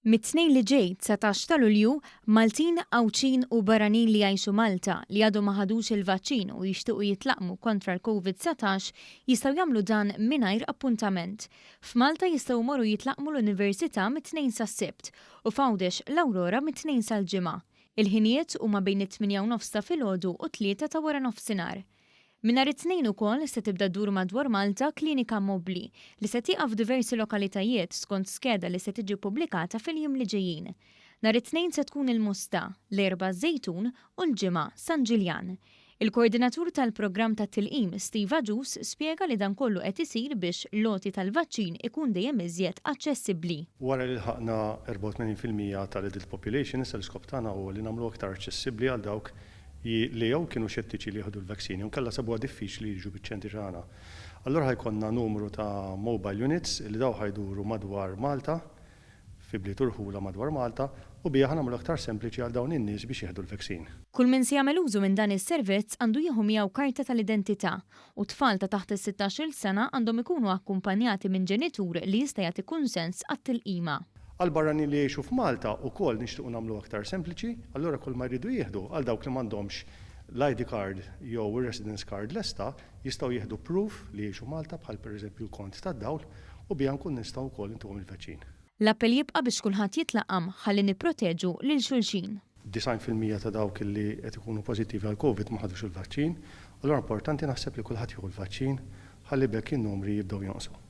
Mit-Tnejn li ġej 19 ta' Lulju, Maltin, Għawċin u barranin li jgħixu Malta li għadu ma ħadux il-vaċċin u jixtiequ jitlaqmu kontra l-COVID-19 jistgħu jagħmlu dan mingħajr appuntament. F'Malta jistgħu jmorru jitlaqmu l-Università mit-Tnejn sas-Sibt u f'Għawdex l-Aurora mit-Tnejn sal-Ġimgħa. Il-ħinijiet huma bejn it-8:30 ta' filgħodu u t-tlieta ta' wara nofsinhar. Min-nhar it-Tnejn ukoll se tibda ddur madwar Malta KLINIKA MOBBLI li se tieqa f'diversi lokalitajiet skont skeda li se tiġi pubblikata fil-jiem li ġejjin. Nhar it-Tnejn se tkun il-Musta, l-Erba' Żejtun u l-Ġimgħa San Ġiljan. Il-koordinatur tal-programm tat-tilqim Steve spjega li dan kollu qed isir biex l-għoti tal-vaċċin ikun dejjem iżjed aċċessibbli. Wara li ħaqna 84% tal-adult population, l-iskop tagħna huwa li nagħmlu aktar aċċessibbli għal dawk li jew kienu xettiċi li jieħdu l-vaccini, u nkella sabuha diffiċli jiġu biċ-ċentri ġagħna. Allura ħajkonna numru ta' mobile units li daw ħajduru madwar Malta, fi bliet urħula madwar Malta, u bija ħanamlu aktar sempliċi għal dawn in-nies biex jieħdu l-vaccin. Kull min se jagħmel użu minn dan is-servizz għandu jieħu miegħu karta tal-identità u tfal ta' taħt is-16-il sena għandhom ikunu akkumpanjati minn ġenitur li jista' jagħti kunsens għat-tilqima. Għal-barrani li jgħixu f'Malta wkoll nixtiequ nagħmlu aktar sempliċi, allura kull ma jridu jieħdu għal dawk li m'għandhomx l-ID card jew ir-residence card lesta jistgħu jieħdu proof li jgħixu Malta bħal pereżempju l-kont tad-dawl u bija nkun nistgħu wkoll intuhom il-vaċċin. L-appell jibqa' biex kulħadd jitlaqqam ħalli nipproteġu lil xulxin. 90% ta' dawk li qed ikunu pożittivi għal COVID ma ħadux il-vaċċin, allura importanti naħseb li kulħadd jieħu l-vaċċin ħalli bekk in-numri jibdew jonqsu.